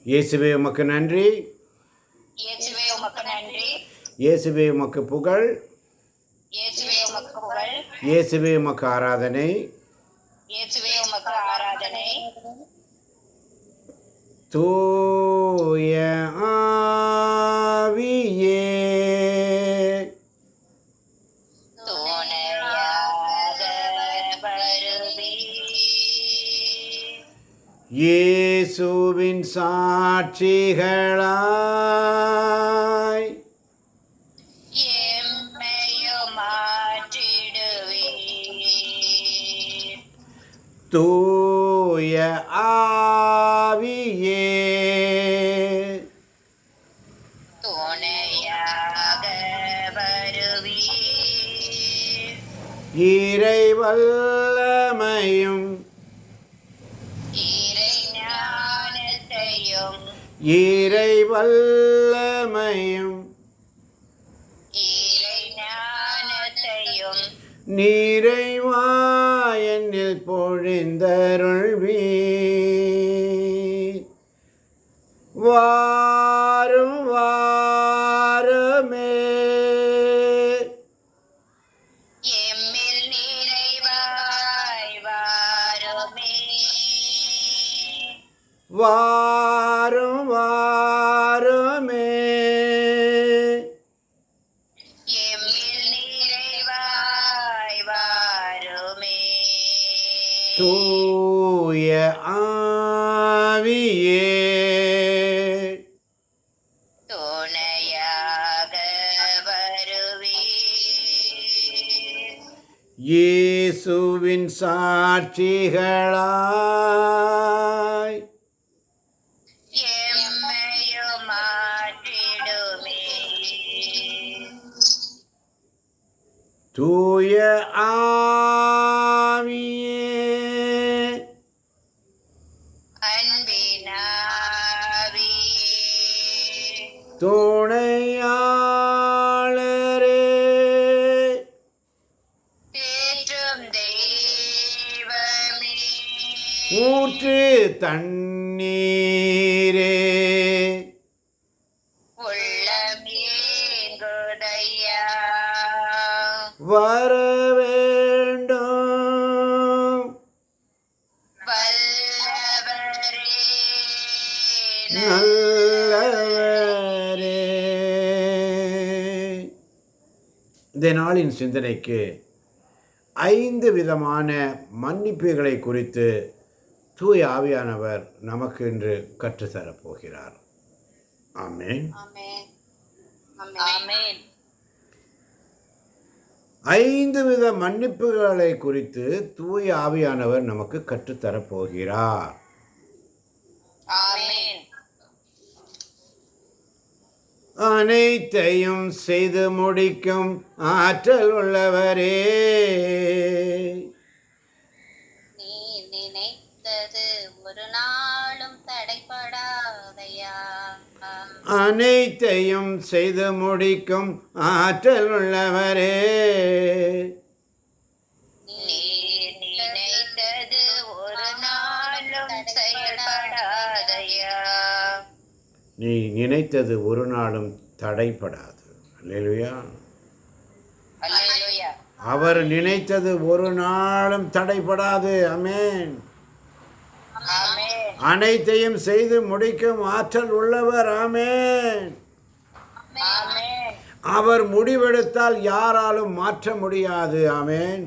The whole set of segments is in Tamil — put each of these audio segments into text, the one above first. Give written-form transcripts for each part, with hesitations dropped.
இயேசுவே உமக்கு நன்றி. இயேசுவே உமக்கு நன்றி. இயேசுவே உமக்கு புகழ். இயேசுவே உமக்கு புகழ். இயேசுவே உமக்கு ஆராதனை. இயேசுவே உமக்கு ஆராதனை. தூய ஆவியே துணையாக வருவீர். இயேசுவின் சாட்சிகளாய் எம்மையும் மாற்றிடுவீர். தூய ஆவியே துணையாக வருவீர். இறை வல்லமையும் இறை ஞானத்தையும் இறை வல்லமையும் இறை ஞானத்தையும் நிறைவாயனில் பொழிந்தருள்வீர். வாரும் வாரமே எம்மில் நிறைவாய் வாருமே. வாரும் வாரமே எம்மில் நிறைவாய் வாருமே. தூய ஆவியே துணையாக வருவீர். இயேசுவின் சாட்சிகளாய் எம்மையும் மாற்றிடுமே. தூய ஆவியே அன்பினாவியே துணையாளரே தேற்றும் தெய்வமே ஊற்று தண்ணீரே உள்ளம் ஏங்குதையா. வர வேண்டும் வல்லவரே நல்லவரே. இந்த நாளின் சிந்தனைக்கு 5 விதமான மன்னிப்புகளை குறித்து தூய ஆவியானவர் நமக்கு இன்று கற்றுத்தரப் போகிறார். ஆமென். ஆமென். ஆமென். 5 வித மன்னிப்புகளை குறித்து தூய ஆவியானவர் நமக்கு கற்றுத்தரப் போகிறார். ஆமென். அனைத்தையும் செய்து முடிக்கும் ஆற்றல் உள்ளவரே நீ நினைத்தது ஒரு நாளும் தடைபடாதையா. அனைத்தையும் செய்து முடிக்கும் ஆற்றல் உள்ளவரே நீ நினைத்தது ஒரு நாளும் செயல்படாதையா. நீ நினைத்தது ஒரு நாளும் தடைப்படாது. அல்லேலூயா. அல்லேலூயா. அவர் நினைத்தது ஒரு நாளும் தடைப்படாது. ஆமென். ஆமென். அனைத்தையும் செய்து முடிக்கும் ஆற்றல் உள்ளவர். ஆமென். ஆமென். அவர் முடிவெடுத்தால் யாராலும் மாற்ற முடியாது. ஆமென்.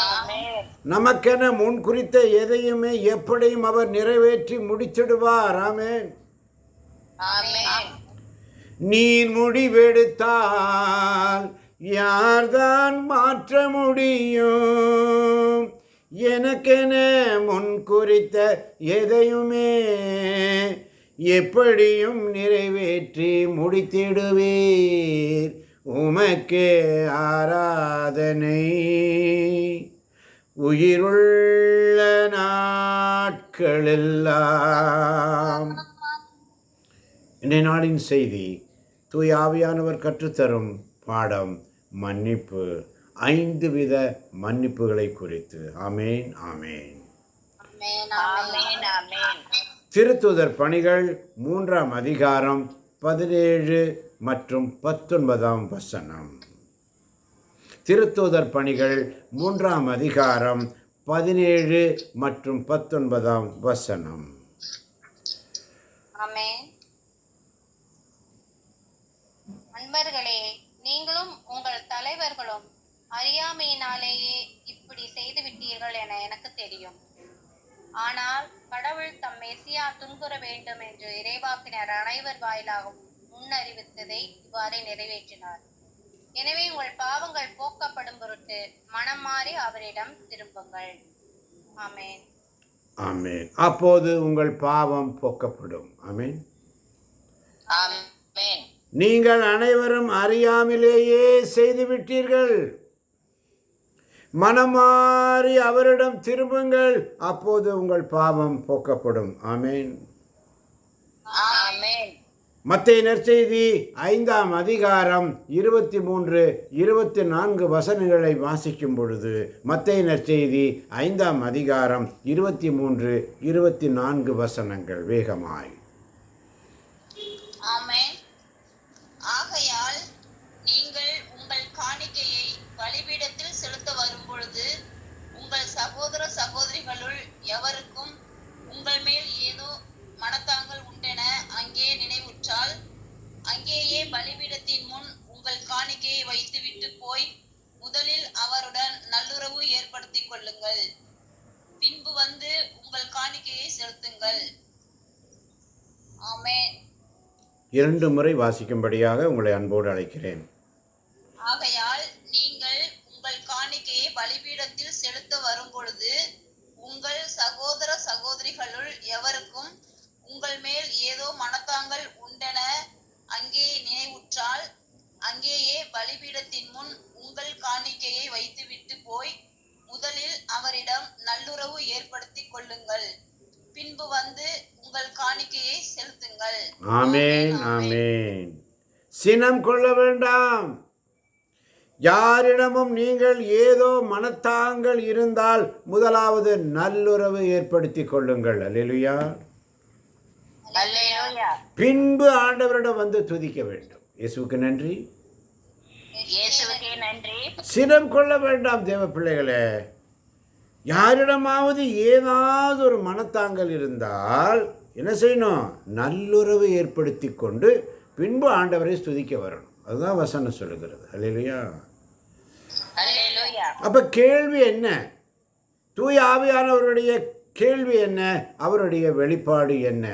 ஆமென். நமக்கென முன் குறித்த எதையுமே எப்படியும் அவர் நிறைவேற்றி முடித்திடுவார். ஆமென். ஆமென். நீர் முடிவெடுத்தால் யார்தான் மாற்ற முடியும்? எனக்கென முன் குறித்த எதையுமே எப்படியும் நிறைவேற்றி முடித்திடுவீர். உமக்கே ஆராதனை. உயிருள்ள நாட்களெல்லாம். இன்றைய நாளின் செய்தி தூய ஆவியானவர் கற்றுத்தரும் பாடம் மன்னிப்பு. 5 வித மன்னிப்புகளை குறித்து. ஆமென். ஆமென். ஆமென். ஆமென். திருத்தூதர் பணிகள் 3ஆம் அதிகாரம் 17 மற்றும் 19ஆம் வசனம். திருத்தூதர் பணிகள் 3ஆம் அதிகாரம் 17 மற்றும் 19ஆம் வசனம். ஆமென். அன்பர்களே, நீங்களும் உங்கள் தலைவர்களும் அறியாமையினாலேயே இப்படி செய்துவிட்டீர்கள் என எனக்கு தெரியும். ஆனால் கடவுள் தம் மெசியா துன்புற வேண்டும் என்று இறைவாக்கினர் அனைவர் வாயிலாகவும் முன்னறிவித்ததை இவ்வாறே நிறைவேற்றினார். எனவே உங்கள் பாவங்கள் போக்கப்படும் பொருட்டு மனம் மாறி அவரிடம் திரும்புங்கள். ஆமென். ஆமென். அப்போது உங்கள் பாவம் போக்கப்படும். ஆமென். ஆமென். நீங்கள் அனைவரும் அறியாமலேயே செய்துவிட்டீர்கள். மனமாறி அவரிடம் திரும்புங்கள், அப்போது உங்கள் பாவம் போக்கப்படும். ஆமென். ஆமென். மத்தேயு நற்செய்தி 5ஆம் அதிகாரம் 23, 24 வசனங்களை வாசிக்கும் பொழுது, மத்தேயு நற்செய்தி 5ஆம் அதிகாரம் 23, 24 வசனங்கள் வேகமாய். ஆமென். ஆகையால் நீங்கள் உங்கள் காணிக்கையை பலிபீடத்தில் செலுத்த வரும்பொழுது உங்கள் சகோதர சகோதரிகளுள் எவருக்கும் உங்கள் மேல் ஏதோ மனத்தாங்கள் உண்டென அங்கே நினைவுற்றால் அங்கேயே பலிபீடத்தின் முன் உங்கள் காணிக்கையை வைத்துவிட்டு போய் முதலில் அவருடன் நல்லுறவு ஏற்படுத்திக் கொள்ளுங்கள். பின்பு வந்து உங்கள் காணிக்கையை செலுத்துங்கள். ஆமென். 2 முறை வாசிக்கும்படியாக உங்களை அன்போடு அழைக்கிறேன். ஆகையால் நீங்கள் உங்கள் காணிக்கையை பலிபீடத்தில் செலுத்த வரும்பொழுது உங்கள் சகோதர சகோதரிகளுள் எவருக்கும் உங்கள் மேல் ஏதோ மனத்தாங்கள் உண்டென அங்கே நினைவுற்றால் அங்கேயே பலிபீடத்தின் முன் உங்கள் காணிக்கையை வைத்துவிட்டு போய் முதலில் அவரிடம் நல்லுறவு ஏற்படுத்திக் கொள்ளுங்கள். பின்பு வந்து உங்கள் காணிக்கையை செலுத்துங்கள். ஆமென். ஆமென். சினம் கொள்ள வேண்டாம். யாரிடமும் நீங்கள் ஏதோ மனத்தாங்கள் இருந்தால் முதலாவது நல்லுறவு ஏற்படுத்திக் கொள்ளுங்கள். அல்லேலூயா. அல்லேலூயா. பின்பு ஆண்டவரிடம் வந்து துதிக்க வேண்டும். இயேசுவுக்கு நன்றி. இயேசுவுக்கே நன்றி. சினம் கொள்ள வேண்டாம் தேவ பிள்ளைகளே. யாரிடமாவது ஏதாவது ஒரு மனத்தாங்கள் இருந்தால் என்ன செய்யணும்? நல்லுறவு ஏற்படுத்தி கொண்டு பின்பு ஆண்டவரை ஸ்துதிக்க வரணும். அதுதான் வசனம் சொல்லுகிறது. அல்லேலூயா. அல்லேலூயா. அப்போ கேள்வி என்ன? தூய ஆவியானவருடைய கேள்வி என்ன? அவருடைய வெளிப்பாடு என்ன?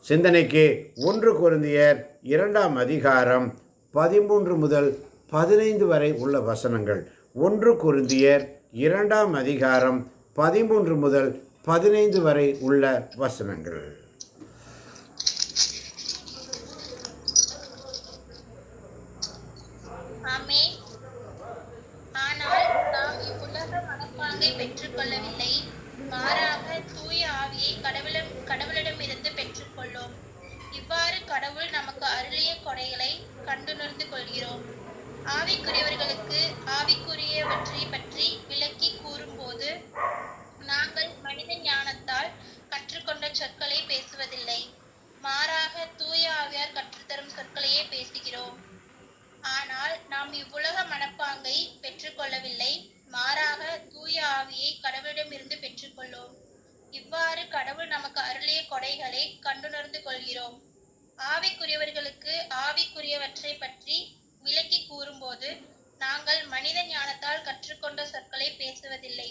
சிந்தனைக்கு 1 கொரிந்தியர் 2ஆம் அதிகாரம் 13 முதல் 15 வரை உள்ள வசனங்கள். 1 கொரிந்தியர் 2ஆம் அதிகாரம் 13 முதல் 15 வரை உள்ள வசனங்கள். ஆமென். ஆனால் நாம் இவ்வுலக மனப்பாங்கை பெற்றுக்கொள்ளவில்லை, மாறாக தூய ஆவியை கடவுளிடமிருந்து பெற்றுக்கொள்ளோம். இவ்வாறு கடவுள் நமக்கு அருளிய கொடைகளை கண்டுணர்ந்து கொள்கிறோம். ஆவிக்குரியவர்களுக்கு ஆவிக்குரியவற்றை பற்றி விளக்கி கூறும்போது நாங்கள் மனித ஞானத்தால் கற்றுக்கொண்ட சொற்களை பேசுவதில்லை, மாறாக தூய ஆவியார் கற்றுத்தரும் சொற்களையே பேசுகிறோம். ஆனால் நாம் இவ்வுலக மனப்பாங்கை பெற்றுக்கொள்ளவில்லை, மாறாக தூய ஆவியை கடவுளிடமிருந்து பெற்றுக்கொள்ளோம். இவ்வாறு கடவுள் நமக்கு அருளிய கொடைகளை கண்டுணர்ந்து கொள்கிறோம். ஆவிக்குரியவர்களுக்கு ஆவிக்குரியவற்றை பற்றி விளக்கி கூறும்போது நாங்கள் மனித ஞானத்தால் கற்றுக்கொண்ட சொற்களை பேசுவதில்லை,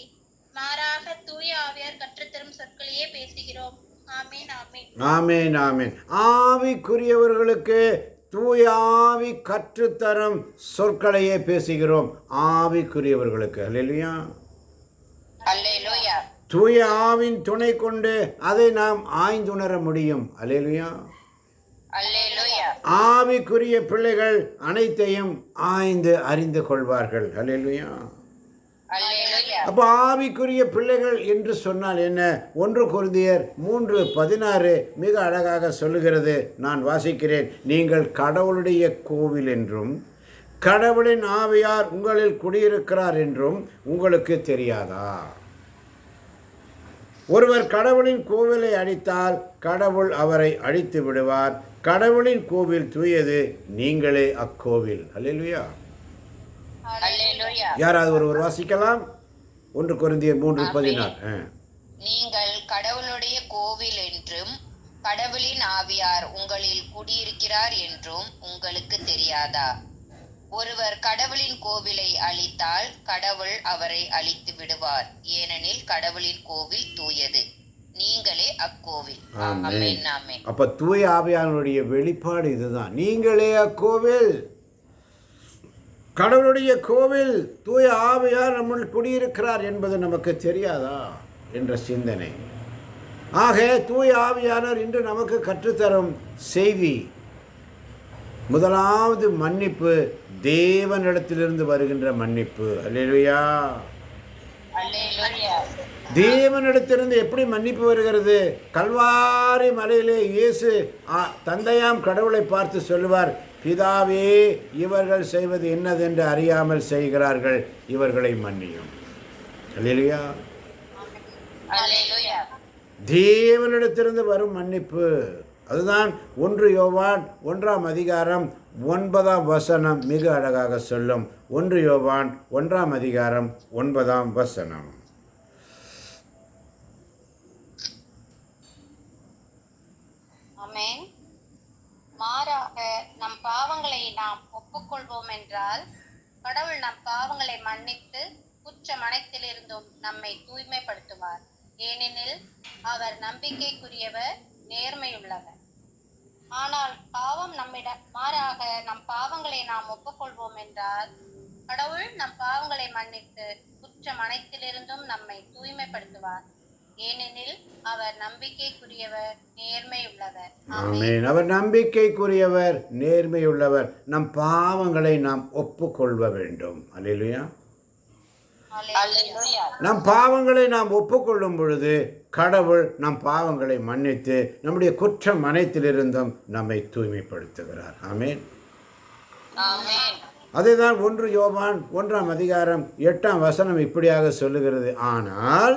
மாறாக தூய ஆவியார் கற்றுத்தரும் சொற்களையே பேசுகிறோம். ஆமென். ஆமென். ஆமென். ஆமென். ஆவிக்குரியவர்களுக்கு தூய ஆவி கற்றுத்தரும் சொற்களையே பேசுகிறோம். ஆவிக்குரியவர்களுக்கு. அல்லேலூயா. அல்லேலூயா. தூய ஆவின் துணை கொண்டு அதை நாம் ஆய்ந்துணர முடியும். அல்லேலூயா. அல்லேலூயா. ஆவிக்குரிய பிள்ளைகள் அனைத்தையும் ஆய்ந்து அறிந்து கொள்வார்கள். அல்லேலூயா. அல்லேலூயா. அப்போ ஆவிக்குரிய பிள்ளைகள் என்று சொன்னால் என்ன? 1 கொரிந்தியர் 3:16 மிக அழகாக சொல்லுகிறது. நான் வாசிக்கிறேன். நீங்கள் கடவுளுடைய கோவில் என்றும் கடவுளின் ஆவியார் உங்களில் குடியிருக்கிறார் என்றும் உங்களுக்கு தெரியாதா? ஒருவர் கடவுளின் கோவிலை அழித்தால் கடவுள் அவரை அழித்து விடுவார். கடவுளின் கோவில் தூயது, நீங்களே அக்கோவில். அல்லேலூயா. அல்லேலூயா. யாராவது ஒருவர் வாசிக்கலாம்? 1 கொரிந்தியர் 3:16. நீங்கள் கடவுளுடைய கோவில் என்றும் கடவுளின் ஆவியார் உங்களில் குடியிருக்கிறார் என்றும் உங்களுக்கு தெரியாதா? ஒருவர் கடவுளின் கோவிலை அழித்தால் கடவுள் அவரை அழித்து விடுவார். ஏனெனில் கடவுளின் கோவில் தூயது, நீங்களே அக்கோவில். ஆமென். ஆமென். அப்ப தூய ஆவியானுடைய வெளிப்பாடு இதுதான். நீங்களே அக்கோவில், கடவுளுடைய கோவில், தூய ஆவியார் நம்முள் குடியிருக்கிறார் என்பது நமக்கு தெரியாதா என்ற சிந்தனை. ஆக தூய ஆவியானவர் இன்று நமக்கு கற்றுத்தரும் செய்தி, முதலாவது மன்னிப்பு, தேவனிடத்திலிருந்து வருகின்ற மன்னிப்பு. அல்லேலூயா. அல்லேலூயா. தேவனிடத்திலிருந்து எப்படி மன்னிப்பு வருகிறது? கல்வாரி மலையிலே இயேசு தந்தையாம் கடவுளை பார்த்து சொல்லுவார், பிதாவே, இவர்கள் செய்வது என்னதென்று அறியாமல் செய்கிறார்கள், இவர்களை மன்னியும். அல்லேலூயா. அல்லேலூயா. தேவனிடத்திலிருந்து வரும் மன்னிப்பு. அதுதான் 1 யோவான் 1:9 மிக அழகாக சொல்லும். 1 யோவான் 1:9. ஆமென். மாறாக நம் பாவங்களை நாம் ஒப்புக்கொள்வோம் என்றால் கடவுள் நம் பாவங்களை மன்னித்து குற்றம் அனைத்திலிருந்தும் நம்மை தூய்மைப்படுத்துவார். ஏனெனில் அவர் நம்பிக்கைக்குரியவர், நேர்மையுள்ளவர். ஆனால் மாறாக நம் பாவங்களை நாம் ஒப்புக்கொள்வோம் என்றால் கடவுள் நம் பாவங்களை மன்னித்து குற்றம் அனைத்திலிருந்தும் நம்மை தூய்மைப்படுத்துவார். ஏனெனில் அவர் நம்பிக்கைக்குரியவர், நேர்மையுள்ளவர். ஆமென். அவர் நம்பிக்கைக்குரியவர், நேர்மையுள்ளவர். நம் பாவங்களை நாம் ஒப்புக்கொள்ள வேண்டும். அல்லேலூயா. அல்லேலூயா. நம் பாவங்களை நாம் ஒப்புக்கொள்ளும் பொழுது கடவுள் நம் பாவங்களை மன்னித்து நம்முடைய குற்றம் அனைத்திலிருந்தும் நம்மை தூய்மைப்படுத்துகிறார். ஆமென். ஆமென். அதுதான் 1 யோவான் 1:8 இப்படியாக சொல்லுகிறது. ஆனால்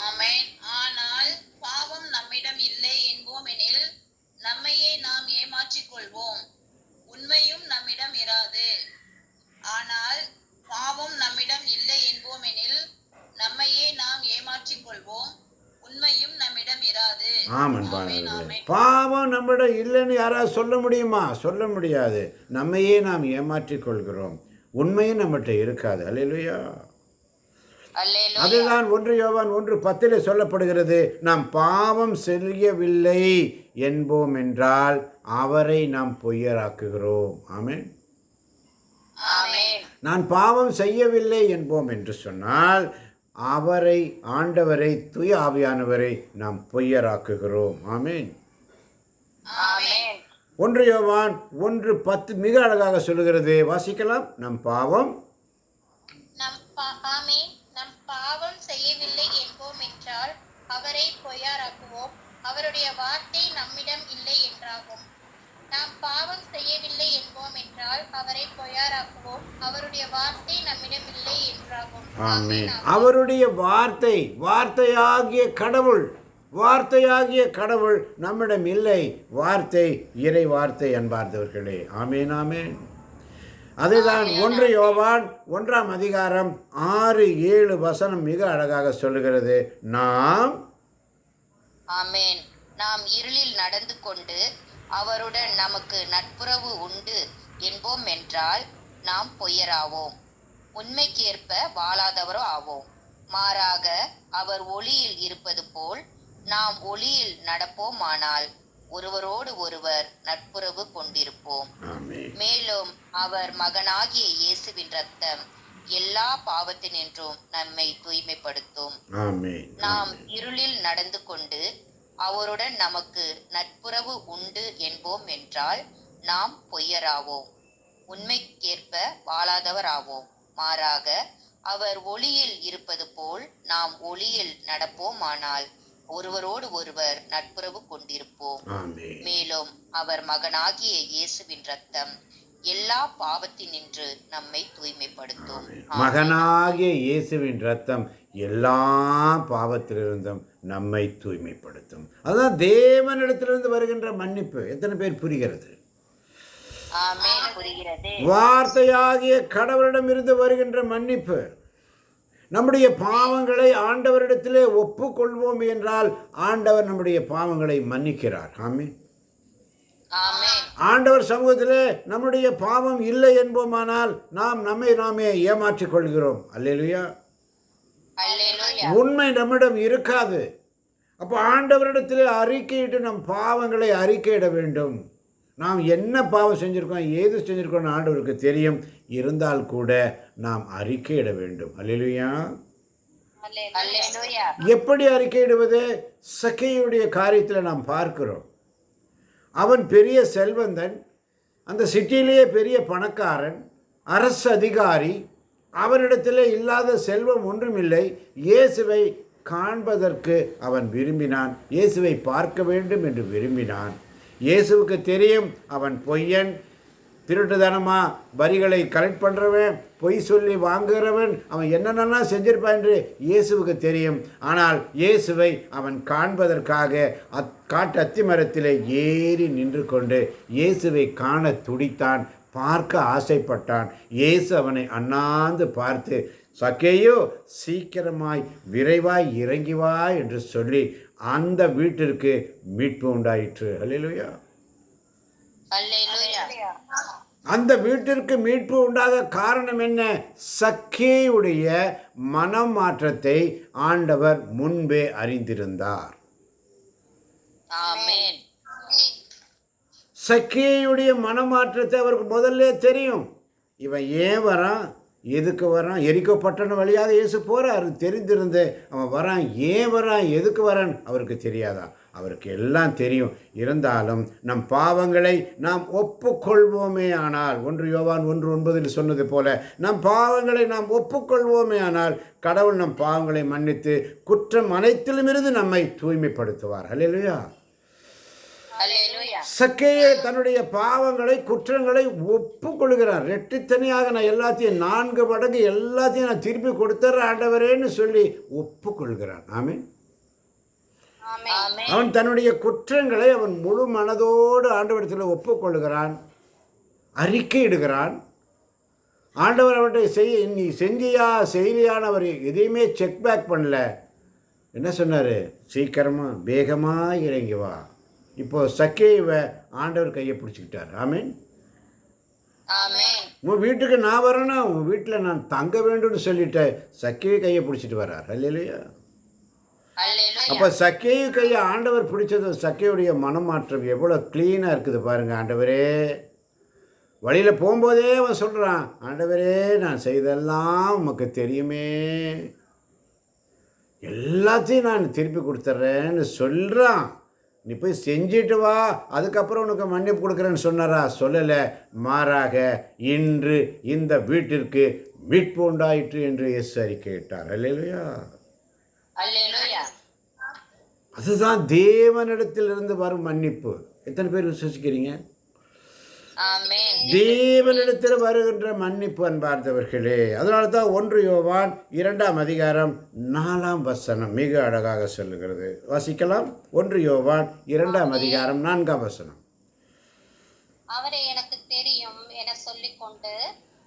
ஆமென். ஆனால் பாவம் நம்மிடம் இல்லை என்போமெனில் நம்மையே நாம் ஏமாற்றிக் கொள்வோம், உண்மையும் நம்மிடம் இராது. ஆனால் பாவம் நம்மிடம் இல்லை என்போமெனில் நம்மையே நாம் ஏமாற்றிக் கொள்வோம், உண்மையும் நம்மிடம் இராது. ஆமன். பாவம் நம்மிடம் இல்லைன்னு யாராவது சொல்ல முடியுமா? சொல்ல முடியாது. நம்மையே நாம் ஏமாற்றிக் கொள்கிறோம், உண்மையும் நம்மகிட்ட இருக்காது. அல்லேலூயா. அதுதான் 1 யோவான் 1:10 சொல்லப்படுகிறது. நாம் பாவம் செய்யவில்லை என்போம் என்றால் அவரை நாம் பொய்யராக்குகிறோம். ஆமென். நான் பாவம் செய்யவில்லை என்போம் என்று சொன்னால் அவரை, ஆண்டவரை, தூய ஆவியானவரை நாம் பொய்யராக்குகிறோம். ஆமென். 1 யோவான் 1:10 மிக அழகாக சொல்லுகிறது. வாசிக்கலாம். நம் பாவம் நம் பாவம் செய்யவில்லை என்போம் என்றால் அவரை பொய்யாராக்குவோம், அவருடைய வார்த்தை நம்மிடம் இல்லை என்றாகும். நாம் பாவம் செய்யவில்லை என்போம் என்றால் அவரை பொய்யாராக்குவோம், அவருடைய வார்த்தை நம்மிடம் இல்லை என்றாகும். ஆமென். அவருடைய வார்த்தை, வார்த்தையாகிய கடவுள் நம்மிடம் இல்லை. வார்த்தை இறை வார்த்தை அன்பார்ந்தவர்களே. ஆமென். ஆமென். அதுதான் 1 யோவான் 1:6-7 மிக அழகாக சொல்லுகிறது. நாம் இருளில் நடந்து கொண்டு அவருடன் நமக்கு நட்புறவு உண்டு என்போம் என்றால் நாம் பொய்யராவோம், உண்மைக்கேற்ப வாழாதவரோ ஆவோம். மாறாக அவர் ஒளியில் இருப்பது போல் நாம் ஒளியில் நடப்போமானால் ஒருவரோடு ஒருவர் நட்புறவு கொண்டிருப்போம். மேலும் அவர் மகனாகிய இயேசுவின் இரத்தம் எல்லா பாவத்தினின்றும் நம்மை தூய்மைப்படுத்தும். நாம் இருளில் நடந்து கொண்டு அவருடன் நமக்கு நட்புறவு உண்டு என்போம் என்றால் நாம் பொய்யராவோம், உண்மைக்கேற்ப வாழாதவர் ஆவோம். மாறாக அவர் ஒளியில் இருப்பது போல் நாம் ஒளியில் நடப்போமானால் ஒருவரோடு ஒருவர் நட்புறவு கொண்டிருப்போம். மேலும் அவர் மகனாகிய இயேசுவின் இரத்தம் எல்லா பாவத்தினின்று நம்மை தூய்மைப்படுத்தும். மகனாகிய இயேசுவின் இரத்தம் எல்லா பாவத்திலிருந்தும் நம்மை தூய்மைப்படுத்தும். அதுதான் தேவனிடத்திலிருந்து வருகின்ற மன்னிப்பு. எத்தனை பேர் புரிகிறது? ஆமென். புரிகிறது. வார்த்தையாகிய கடவுளிடமிருந்து வருகின்ற மன்னிப்பு. நம்முடைய பாவங்களை ஆண்டவரிடத்திலே ஒப்புக்கொள்வோம் என்றால் ஆண்டவர் நம்முடைய பாவங்களை மன்னிக்கிறார். ஆமென். ஆமென். ஆண்டவர் சமூகத்திலே நம்முடைய பாவம் இல்லை என்போமானால் நாம் நம்மை நாமே ஏமாற்றிக் கொள்கிறோம். அல்லேலூயா. அல்லேலூயா. உண்மை நம்மிடம் இருக்காது. அப்போ ஆண்டவரிடத்திலே அறிக்கையிட்டு நம் பாவங்களை அறிக்கையிட வேண்டும். நாம் என்ன பாவம் செஞ்சுருக்கோம், ஏது செஞ்சுருக்கோம்னு ஆண்டவருக்கு தெரியும். இருந்தால் கூட நாம் அறிக்கையிட வேண்டும். அல்லேலூயா. அல்லேலூயா. எப்படி அறிக்கையிடுவது? சக்கேயுடைய காரியத்தில் நாம் பார்க்கிறோம். அவன் பெரிய செல்வந்தன், அந்த சிட்டியிலேயே பெரிய பணக்காரன், அரசு அதிகாரி. அவனிடத்திலே இல்லாத செல்வம் ஒன்றுமில்லை. இயேசுவை காண்பதற்கு அவன் விரும்பினான். இயேசுவை பார்க்க வேண்டும் என்று விரும்பினான். இயேசுவுக்கு தெரியும் அவன் பொய்யன், திருட்டுத்தனமா வரிகளை கலெக்ட் பண்ணுறவன், பொய் சொல்லி வாங்குகிறவன், அவன் என்னென்னலாம் செஞ்சிருப்பான் என்று இயேசுவுக்கு தெரியும். ஆனால் இயேசுவை அவன் காண்பதற்காக காட்டு அத்தி மரத்திலே ஏறி நின்று கொண்டு இயேசுவை காண துடித்தான், பார்க்க ஆசைப்பட்டான். இயேசு அவனை அண்ணாந்து பார்த்து, சக்கேயோ சீக்கிரமாய் விரைவாய் இறங்கி வா என்று சொல்லி அந்த வீட்டிற்கு மீட்பு உண்டாயிற்று. அல்லேலூயா. அல்லேலூயா. அந்த வீட்டிற்கு மீட்பு உண்டாக காரணம் என்ன? சக்கேயுடைய மனம் மாற்றத்தை ஆண்டவர் முன்பே அறிந்திருந்தார். ஆமென். சக்கேயுடைய மனமாற்றத்தை அவருக்கு முதல்ல தெரியும். இவன் ஏன் வரான், எதுக்கு வரான்? எரிக்கோ பட்டணம் வழியாக இயேசு போகிறாரு, தெரிந்திருந்து அவன் வரான். ஏன் வரான், எதுக்கு வரான் அவருக்கு தெரியாதா? அவருக்கு எல்லாம் தெரியும். இருந்தாலும் நம் பாவங்களை நாம் ஒப்புக்கொள்வோமே ஆனால், 1 யோவான் 1:9 சொன்னது போல, நம் பாவங்களை நாம் ஒப்புக்கொள்வோமே ஆனால் கடவுள் நம் பாவங்களை மன்னித்து குற்றம் அனைத்திலுமிருந்து நம்மை தூய்மைப்படுத்துவார். அல்லேலூயா. அல்லேலூயா. சக்கேயே தன்னுடைய பாவங்களை குற்றங்களை ஒப்புக்கொள்கிறார். ரெட்டித்தனியாக நான் எல்லாத்தையும் 4 மடங்கு எல்லாத்தையும் நான் திருப்பி கொடுத்துட்றேன் ஆண்டவரேன்னு சொல்லி ஒப்புக்கொள்கிறான். ஆமென். ஆமென். அவன் தன்னுடைய குற்றங்களை அவன் முழு மனதோடு ஆண்டவரிடத்தில் ஒப்புக்கொள்கிறான், அறிக்கையிடுகிறான். ஆண்டவர் அவர்கிட்ட நீ செஞ்சியா செய்யலையான்னு அவர் எதையுமே செக் பேக் பண்ணல. என்ன சொன்னார்? சீக்கிரமாக வேகமாக இறங்கி வா. இப்போது சக்கேவை ஆண்டவர் கையை பிடிச்சிக்கிட்டார். ஆமென். ஆமென். உன் வீட்டுக்கு நான் வரேன்னா உன் வீட்டில் நான் தங்க வேண்டும்னு சொல்லிட்டு சக்கேவை கையை பிடிச்சிட்டு வர்றார். அல்லேலூயா. அல்லேலூயா. அப்போ சக்கேயு கையை ஆண்டவர் பிடிச்சது. சக்கேயுடைய மனமாற்றம் எவ்வளோ க்ளீனாக இருக்குது பாருங்கள். ஆண்டவரே, வழியில் போகும்போதே அவன் சொல்கிறான், ஆண்டவரே நான் செய்தெல்லாம் உமக்கு தெரியுமே, எல்லாத்தையும் நான் திருப்பி கொடுத்துட்றேன்னு சொல்கிறான். நீ போய் செஞ்சிட்டு வா, அதுக்கப்புறம் உனக்கு மன்னிப்பு கொடுக்குறேன்னு சொன்னாரா? சொல்லலை. மாறாக இன்று இந்த வீட்டிற்கு மீட்பு உண்டாயிற்று என்று இயேசு அறிக்கையிட்டார். அல்லேலூயா. அல்லேலூயா. அதுதான் தேவனிடத்திலிருந்து வரும் மன்னிப்பு. எத்தனை பேர் விசுவசிக்கிறீங்க? ஆமென். தேவனிடத்தில் வருகின்ற மன்னிப்பு அன்பார்ந்தவர்களே. அதனால தான் 1 யோவான் 2:4 மிக அழகாக சொல்லுகிறது. வாசிக்கலாம். 1 யோவான் 2:4. அவரை எனக்கு தெரியும் என சொல்லிக்கொண்டு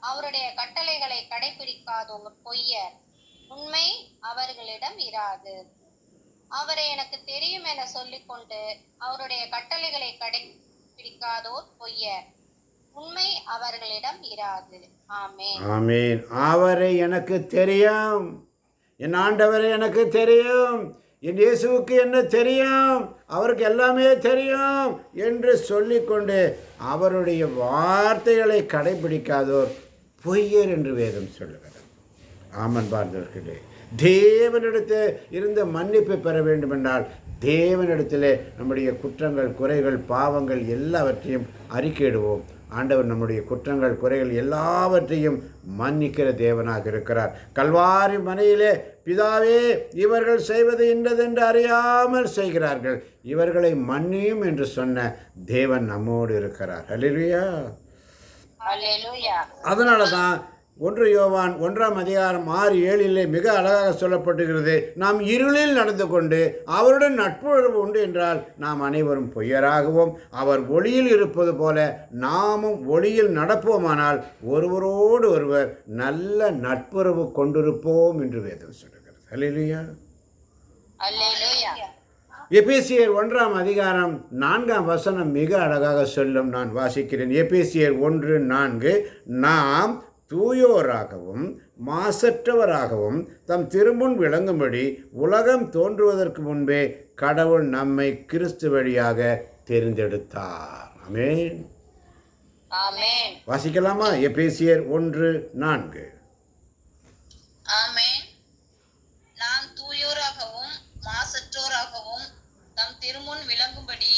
அவருடைய கட்டளைகளை கடைபிடிக்காதோர் பொய்யர், உண்மை அவர்களிடம் இராது. அவரை எனக்கு தெரியும் என சொல்லிக்கொண்டு அவருடைய கட்டளைகளை கடைபிடிக்காதோர் பொய்யர், உண்மை அவர்களிடம் இராது. ஆமென். ஆமென். அவரை எனக்கு தெரியும், என் ஆண்டவரை எனக்கு தெரியும், என் இயேசுவுக்கு என்ன தெரியும், அவருக்கு எல்லாமே தெரியும் என்று சொல்லிக்கொண்டு அவருடைய வார்த்தைகளை கடைபிடிக்காதோர் பொய்யர் என்று வேதம் சொல்லுகிறது. ஆமன் பார்த்தவர்களே, தேவனிடத்தில் இருந்த மன்னிப்பை பெற வேண்டுமென்றால் தேவனிடத்திலே நம்முடைய குற்றங்கள், குறைகள், பாவங்கள் எல்லாவற்றையும் அறிக்கையிடுவோம். ஆண்டவர் நம்முடைய குற்றங்கள், குறைகள் எல்லாவற்றையும் மன்னிக்கிற தேவனாக இருக்கிறார். கல்வாரி மனையிலே, பிதாவே இவர்கள் செய்வது இன்னதென்று அறியாமல் செய்கிறார்கள், இவர்களை மன்னியும் என்று சொன்ன தேவன் நம்மோடு இருக்கிறார். அல்லேலூயா. அல்லேலூயா. அதனால தான் 1 யோவான் 1ஆம் அதிகாரம் 6-7 மிக அழகாக சொல்லப்பட்டுகிறது. நாம் இருளில் நடந்து கொண்டு அவருடன் நட்புறவு உண்டு என்றால் நாம் அனைவரும் பொய்யராகவும் அவர் ஒளியில் இருப்பது போல நாமும் ஒளியில் நடப்போமானால் ஒருவரோடு ஒருவர் நல்ல நட்புறவு கொண்டிருப்போம் என்று வேதம் சொல்லுகிறது. அல்லேலூயா. அல்லேலூயா. எபேசியர் 1ஆம் அதிகாரம் 4ஆம் வசனம் மிக அழகாக சொல்லும். நான் வாசிக்கிறேன். எபேசியர் 1:4 நாம் தூயோராகவும் மாசற்றவராகவும் தம் திருமுன் விளங்கும்படி உலகம் தோன்றுவதற்கு முன்பே கடவுள் நம்மை கிறிஸ்து வழியாக தெரிந்தெடுத்தார். ஆமென். ஆமென். வாசிக்கலாமா? எபேசியர் 1:4. ஆமென். நாம் தூயோராகவும் மாசற்றோராகவும் தம் திருமுன் விளங்கும்படி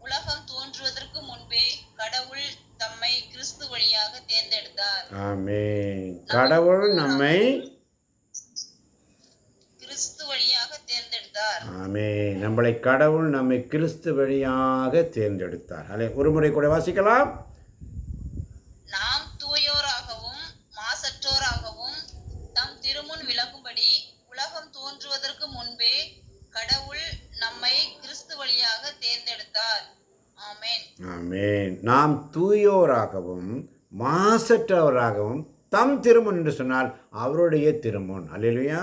உலகம் தோன்றுவதற்கு முன்பே கடவுள் தம்மை கிறிஸ்து வழியாக தேர்ந்தெடுத்தார். ஆமென். கடவுள் நம்மை கிறிஸ்து வழியாக தேர்ந்தெடுத்தார். ஆமென். நம்மளை கடவுள் நம்மை கிறிஸ்து வழியாக தேர்ந்தெடுத்தார். ஒரு முறை கூட வாசிக்கலாம். நாம் தூயோராகவும் மாசற்றோராகவும் தம் திருமுன் விளங்கும்படி உலகம் தோன்றுவதற்கு முன்பே கடவுள் நம்மை கிறிஸ்து வழியாக தேர்ந்தெடுத்தார். ஆமென். ஆமென். நாம் தூயோராகவும் மாசற்றவராகவும் தம் திருமுன் என்று சொன்னால் அவருடைய திருமுன். அல்லேலூயா.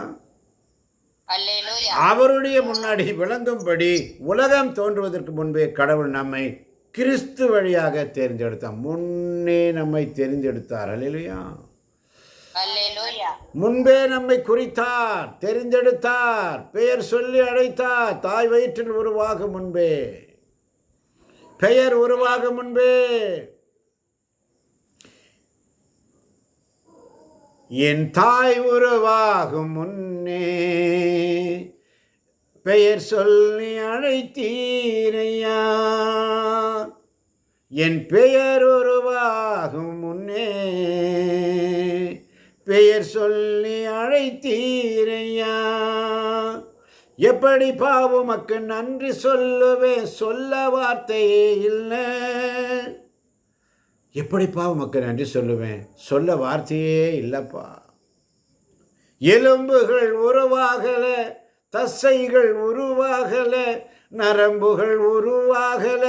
அல்லேலூயா. அவருடைய முன்னாடி விளங்கும்படி உலகம் தோன்றுவதற்கு முன்பே கடவுள் நம்மை கிறிஸ்து வழியாக தேர்ந்தெடுத்தார். முன்னே நம்மை தெரிந்தெடுத்தார். அல்லேலூயா. அல்லேலூயா. முன்பே நம்மை குறித்தார், தெரிந்தெடுத்தார், பெயர் சொல்லி அழைத்தார். தாய் வயிற்றில் உருவாகும் முன்பே, பெயர் உருவாகும் முன்பே, என் தாய் உருவாகும் முன்னே பெயர் சொல்லி அழைத்தீரையா. என் பெயர் உருவாகும் முன்னே பெயர் சொல்லி அழைத்தீரையா. எப்படி பாவமக்கு நன்றி சொல்லுவேன், சொல்ல வார்த்தையே இல்லை. எப்படி பாவமக்கு நன்றி சொல்லுவேன், சொல்ல வார்த்தையே இல்லைப்பா. எலும்புகள் உருவாகல, தசைகள் உருவாகல, நரம்புகள் உருவாகல,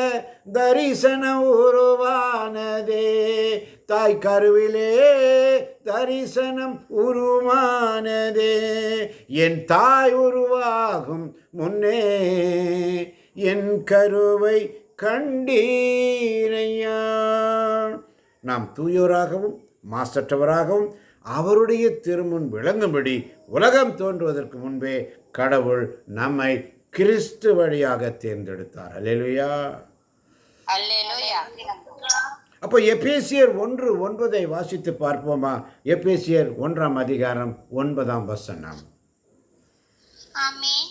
தரிசனம் உருவானதே. தாய் கருவிலே தரிசனம் உருவானதே. என் தாய் உருவாகும் முன்னே என் கருவை கண்டீரையா. நாம் தூயோராகவும் மாசற்றவராகவும் அவருடைய திருமுன் விளங்கும்படி உலகம் தோன்றுவதற்கு முன்பே கடவுள் நம்மை கிறிஸ்து வழியாக தேர்ந்தெடுத்தார். அல்லேலூயா. அல்லேலூயா. அப்போ எபேசியர் 1:9 வாசித்து பார்ப்போமா? எபேசியர் 1ஆம் அதிகாரம் 9ஆம் வசனம். ஆமென்.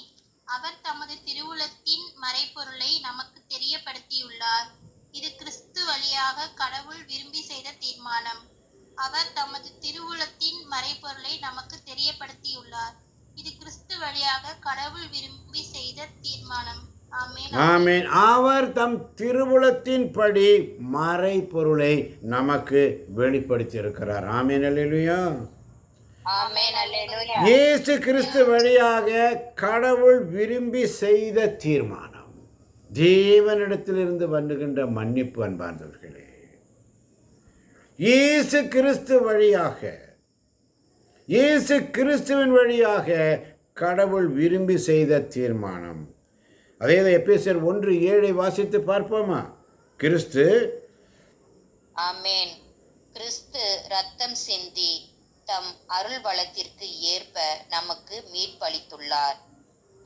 அவர் தமது திருவுளத்தின் மறைபொருளை நமக்கு தெரியப்படுத்தியுள்ளார். இது கிறிஸ்து வழியாக கடவுள் விரும்பி செய்த தீர்மானம். அவர் தமது திருவுளத்தின் மறைபொருளை நமக்கு தெரியப்படுத்தியுள்ளார். இது கிறிஸ்து வழியாக கடவுள் விரும்பி செய்த தீர்மானம். ஆமென். ஆமென். அவர் தம் திருவுளத்தின் படி மறைபொருளை நமக்கு வெளிப்படுத்தி இருக்கிறார். ஆமென். அல்லேலூயா. ஆமென். அல்லேலூயா. இயேசு கிறிஸ்து வழியாக கடவுள் விரும்பி செய்த தீர்மானம், தேவனிடத்திலிருந்து வந்துகின்ற மன்னிப்பு. அன்பார்ந்தவர்களே, இயேசு கிறிஸ்து வழியாக, இயேசு கிறிஸ்துவின் வழியாக கடவுள் விரும்பி செய்த தீர்மானம். அதே எபேசியர் 1:7 வாசித்து பார்ப்போமா? கிறிஸ்து ஆமென். கிறிஸ்து ரத்தம் சிந்தி தம் அருள் வளத்திற்கு ஏற்ப நமக்கு மீட்பளித்துள்ளார்.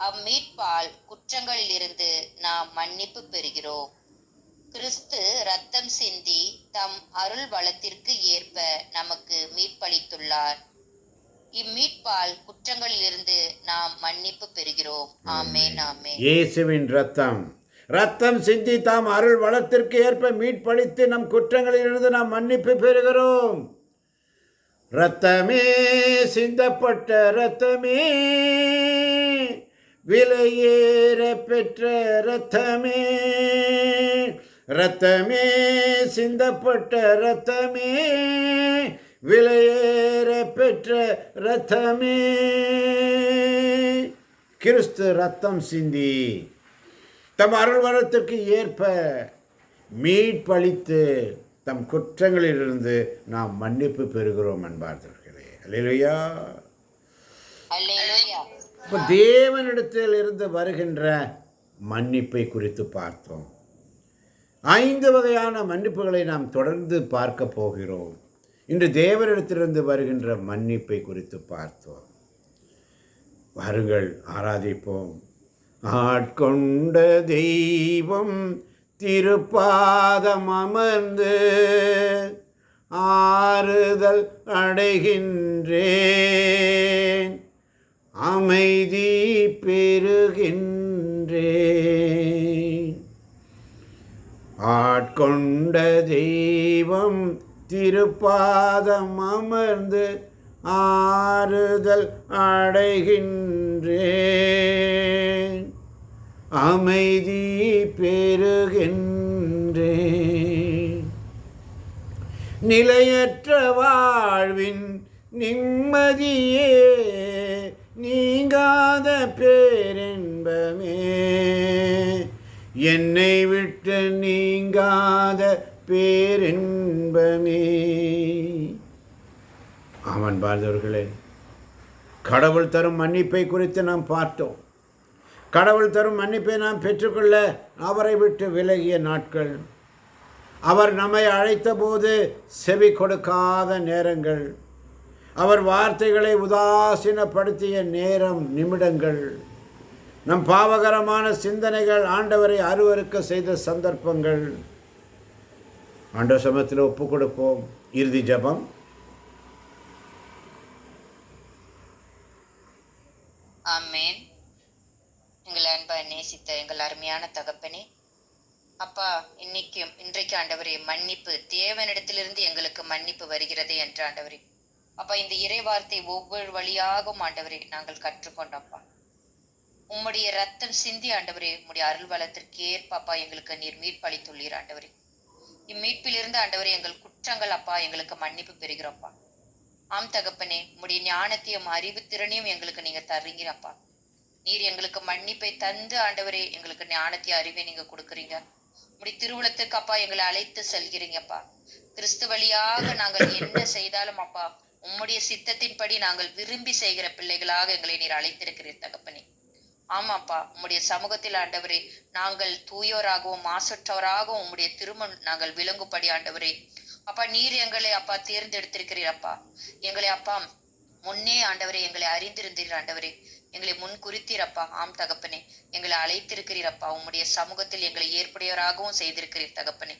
அம்மீட்பால் குற்றங்களிலிருந்து நாம் மன்னிப்பு பெறுகிறோம். கிறிஸ்து ரத்தம் சிந்தி தம் அருள் வளத்திற்கு ஏற்ப நமக்கு மீட்பளித்துள்ளார். இம்மீட்பால் குற்றங்களிலிருந்து நாம் மன்னிப்பு பெறுகிறோம். ஆமென். ஆமென். இயேசுவின் ரத்தம் சிந்தி தாம் அருள் வளத்திற்கு ஏற்ப மீட்பளித்து நம் குற்றங்களிலிருந்து நாம் மன்னிப்பு பெறுகிறோம். இரத்தமே, சிந்தப்பட்ட இரத்தமே, விலையேற பெற்ற இரத்தமே, இரத்தமே, சிந்தப்பட்ட இரத்தமே, விலையேற பெற்ற இரத்தமே, கிறிஸ்து ரத்தம் சிந்தி தம் அருள் வரத்திற்கு ஏற்ப மீட்பளித்து தம் குற்றங்களிலிருந்து நாம் மன்னிப்பு பெறுகிறோம் அன்பார்களே. அல்லேலூயா. அல்லேலூயா. இப்போ தேவனிடத்தில் இருந்து வருகின்ற மன்னிப்பை குறித்து பார்த்தோம். 5 வகையான மன்னிப்புகளை நாம் தொடர்ந்து பார்க்க போகிறோம். இன்று தேவனிடத்திலிருந்து வருகின்ற மன்னிப்பை குறித்து பார்த்தோம். வாருங்கள் ஆராதிப்போம். ஆட்கொண்ட தெய்வம் திருப்பாதம் அமர்ந்து ஆறுதல் அடைகின்றேன், அமைதி பெறுகின்றேன். ஆட்கொண்ட தெய்வம் திருப்பாதம் அமர்ந்து ஆறுதல் அடைகின்றேன், அமைதி பெறுகின்றேன். நிலையற்ற வாழ்வின் நிம்மதியே, நீங்காத பேரின்பமே, என்னை விட்டு நீங்காத பேரின்பமே. ஆமன் பார்த்தவர்களே, கடவுள் தரும் மன்னிப்பை குறித்து நாம் பார்த்தோம். கடவுள் தரும் மன்னிப்பை நாம் பெற்றுக்கொள்ள அவரை விட்டு விலகிய நாட்கள், அவர் நம்மை அழைத்த போது செவி கொடுக்காத நேரங்கள், அவர் வார்த்தைகளை உதாசீனப்படுத்திய நேரம், நிமிடங்கள், நம் பாவகரமான சிந்தனைகள் ஆண்டவரை அருவருக்க செய்த சந்தர்ப்பங்கள். ஆண்டவர் சமத்தில் ஒப்பு கொடுப்போம். இறுதி ஜெபம். ஆமென். எங்கள் அன்பாய் நேசித்த எங்கள் அருமையான தகப்பனே, அப்பா, இன்றைக்கு ஆண்டவரே மன்னிப்பு தேவனிடத்திலிருந்து எங்களுக்கு மன்னிப்பு வருகிறது என்று ஆண்டவரே, அப்பா, இந்த இறை வார்த்தை ஒவ்வொரு வழியாகவும் ஆண்டவரே நாங்கள் கற்றுக்கொண்டோம்ப்பா. உம்முடைய ரத்தம் சிந்தி ஆண்டவரே, உம்முடைய அருள் வளத்திற்கு ஏற்ப அப்பா எங்களுக்கு நீர் மீட்பளித்துள்ளீர் ஆண்டவரே. இம்மீட்பிலிருந்து ஆண்டவரே எங்கள் குற்றங்கள் அப்பா எங்களுக்கு மன்னிப்பு பெறுகிறோம்ப்பா. ஆம் தகப்பனே, உம்முடைய ஞானத்தையும் அறிவு திறனையும் எங்களுக்கு நீங்க தர்றீங்கப்பா. நீர் எங்களுக்கு மன்னிப்பை தந்து ஆண்டவரே எங்களுக்கு ஞானத்தையும் அறிவை நீங்க கொடுக்குறீங்க. உம்முடைய திருவுளத்துக்கு அப்பா எங்களை அழைத்து செல்கிறீங்கப்பா. கிறிஸ்து வழியாக நாங்கள் என்ன செய்தாலும் அப்பா உம்முடைய சித்தத்தின்படி நாங்கள் விரும்பி செய்கிற பிள்ளைகளாக எங்களை நீர் அழைத்திருக்கிறீர் தகப்பனே. ஆமாப்பா, உம்முடைய சமூகத்தில் ஆண்டவரே நாங்கள் தூயோராகவும் மாசற்றவராகவும் உம்முடைய திருமண் நாங்கள் விளங்கும்படி ஆண்டவரே அப்பா நீர் எங்களை அப்பா தேர்ந்தெடுத்திருக்கிறீர் அப்பா. எங்களை அப்பா முன்னே ஆண்டவரே எங்களை அறிந்திருந்தீர் ஆண்டவரே, எங்களை முன் குறித்தீரப்பா. ஆம் தகப்பனே, எங்களை அழைத்திருக்கிறீரப்பா. உம்முடைய சமூகத்தில் எங்களை ஏற்புடையவராகவும் செய்திருக்கிறீர் தகப்பனே.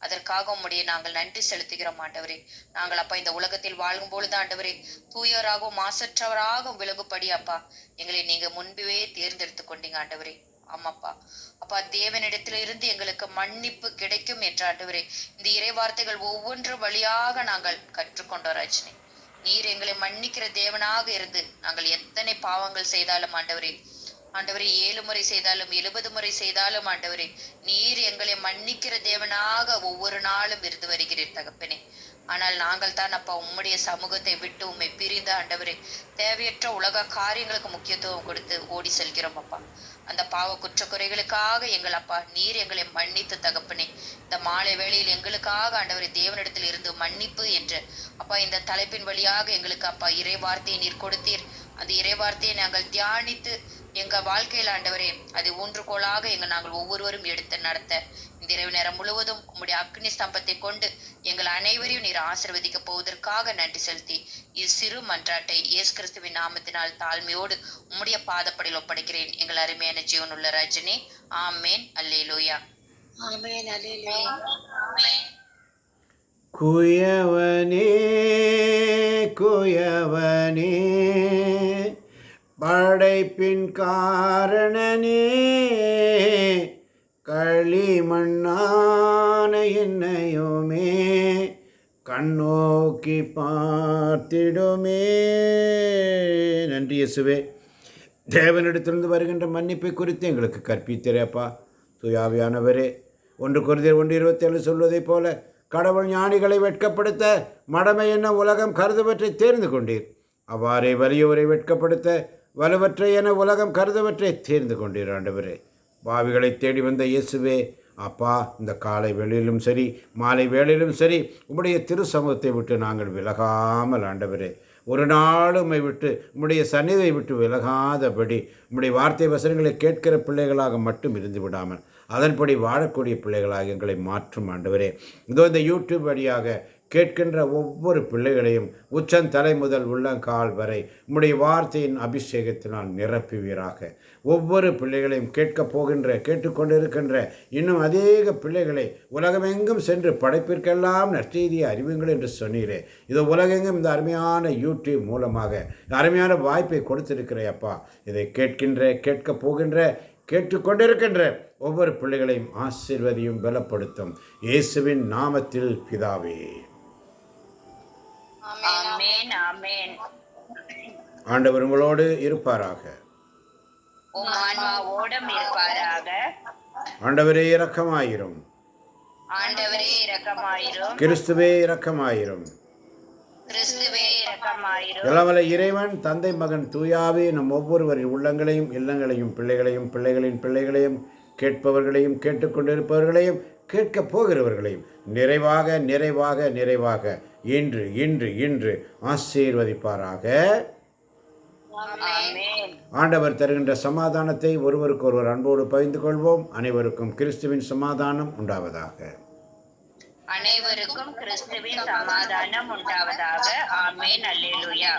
அதற்காக உம்முடைய நாங்கள் நன்றி செலுத்துகிறோம் ஆண்டவரே. நாங்கள் அப்பா இந்த உலகத்தில் வாழும் பொழுது ஆண்டவரே தூயவராகவும் மாசற்றவராகவும் விலகுபடி அப்பா எங்களை நீங்க முன்பே தேர்ந்தெடுத்து கொண்டீங்க ஆண்டவரே. ஆமாப்பா, அப்பா தேவனிடத்தில இருந்து எங்களுக்கு மன்னிப்பு கிடைக்கும் என்ற ஆண்டவரே இந்த இறை வார்த்தைகள் ஒவ்வொன்று வழியாக நாங்கள் கற்றுக்கொண்டோம் ராஜ்னி. நீர் எங்களை மன்னிக்கிற தேவனாக இருந்து நாங்கள் எத்தனை பாவங்கள் செய்தாலும் ஆண்டவரே 7 முறை செய்தாலும் 70 முறை செய்தாலும் ஆண்டவரே நீர் எங்களை மன்னிக்கிற தேவனாக ஒவ்வொரு நாளும் இருந்து வருகிறீர் தகப்பனே. ஆனால் நாங்கள் தான் அப்பா உம்முடைய சமூகத்தை விட்டு உம்மை பிரிந்த ஆண்டவரே தேவையற்ற உலக காரியங்களுக்கு முக்கியத்துவம் கொடுத்து ஓடி செல்கிறோம் அப்பா. அந்த பாவ குற்றக்குறைகளுக்காக எங்கள் அப்பா நீர் எங்களை மன்னித்து தகப்பனே இந்த மாலை வேளையில் எங்களுக்காக ஆண்டவரே தேவனிடத்தில் இருந்து மன்னிப்பு என்று அப்பா இந்த தலைப்பின் வழியாக எங்களுக்கு அப்பா இறை வார்த்தையை நீர் கொடுத்தீர். அந்த இறை வார்த்தையை நாங்கள் தியானித்து எங்க வாழ்க்கையில் ஆண்டவரே அது ஊன்றுகோலாக நாங்கள் ஒவ்வொருவரும் எடுத்து நடத்த இந்த இரவு நேரம் முழுவதும் உம்முடைய அக்னி ஸ்தம்பத்தை கொண்டு எங்கள் அனைவரையும் நீர் ஆசீர்வதிக்க போவதற்காக நன்றி செலுத்தி சிறு மன்றாட்டை இயேசு கிறிஸ்துவின் நாமத்தினால் தாழ்மையோடு உம்முடைய பாதப்படியில் ஒப்படைக்கிறேன் எங்கள் அருமையான ஜீவனுள்ள ரஜினி. ஆமேன். அல்லேலூயா. ஆமென். அல்லேலூயா. குயவனே குயவனே படைப்பின் காரணனே களிமண்ணான என்னையுமே கண்ணோக்கி பார்த்திடுமே. நன்றி இயேசுவே. தேவனிடத்திலிருந்து வருகின்ற மன்னிப்பை குறித்து எங்களுக்கு கற்பித்திரப்பா. தூயாவியானவரே, 1 கொரிந்தியர் 1:27 சொல்வதைப் போல கடவுள் ஞானிகளை வெட்கப்படுத்த மடமை என உலகம் கருதுவற்றை தேர்ந்து கொண்டீர். அவ்வாறே வலியோரை வெட்கப்படுத்த வலுவற்றை என உலகம் கருதுவற்றை தேர்ந்து கொண்டீர். ஆண்டவரே, பாவிகளை தேடி வந்த இயேசுவே, அப்பா, இந்த காலை வேளையிலும் சரி மாலை வேளையிலும் சரி உம்முடைய திரு சமூகத்தை விட்டு நாங்கள் விலகாமல் ஆண்டவரே, ஒரு நாள் உம்மை விட்டு உம்முடைய சந்நிதியை விட்டு விலகாதபடி உம்முடைய வார்த்தை வசனங்களை கேட்கிற பிள்ளைகளாக மட்டும் இருந்து விடாமல் அதன்படி வாழக்கூடிய பிள்ளைகளாக எங்களை மாற்றும் ஆண்டவரே. இதோ இந்த யூடியூப் வழியாக கேட்கின்ற ஒவ்வொரு பிள்ளைகளையும் உச்சந்தலை முதல் உள்ளங்கால் வரை உம்முடைய வார்த்தையின் அபிஷேகத்தினால் நிரப்புவீராக. ஒவ்வொரு பிள்ளைகளையும் கேட்டுக்கொண்டிருக்கின்ற இன்னும் அநேக பிள்ளைகளை உலகமெங்கும் சென்று படைப்பிற்கெல்லாம் நற்செய்தியை அறிவுங்கள் என்று சொன்னீரே. இது உலகெங்கும் இந்த அருமையான யூடியூப் மூலமாக அருமையான வாய்ப்பை கொடுத்திருக்கிறே அப்பா. இதை கேட்கப் போகின்ற கேட்டுக்கொண்டிருக்கின்ற ஒவ்வொரு பிள்ளைகளையும் ஆசீர்வதியும் பலப்படுத்தும் இயேசுவின் நாமத்தில் பிதாவே. ஆமென். ஆமென். ஆண்டவர் உங்களோடு இருப்பாராக. உம் ஆன்மாவோடும் இருப்பாராக. ஆண்டவரே இரக்கமாயிரும். ஆண்டவரே இரக்கமாயிரும். கிறிஸ்துவே இரக்கமாயிரும். கிறிஸ்துவே இரக்கமாயிரும். இளவல இறைவன் தந்தை மகன் தூயாவே நம் ஒவ்வொருவரின் உள்ளங்களையும் இல்லங்களையும் பிள்ளைகளையும் பிள்ளைகளின் பிள்ளைகளையும் கேட்பவர்களையும் கேட்டுக்கொண்டிருப்பவர்களையும் கேட்கப் போகிறவர்களையும் நிறைவாக நிறைவாக நிறைவாக இன்று இன்று இன்று ஆசீர்வதிப்பாராக. ஆமென். ஆண்டவர் தருகின்ற சமாதானத்தை ஒருவருக்கொருவர் அன்போடு பகிர்ந்து கொள்வோம். அனைவருக்கும் கிறிஸ்துவின் சமாதானம் உண்டாவதாக. அனைவருக்கும் கிறிஸ்துவின் சமாதானம் உண்டாவதாக. ஆமென். அல்லேலூயா.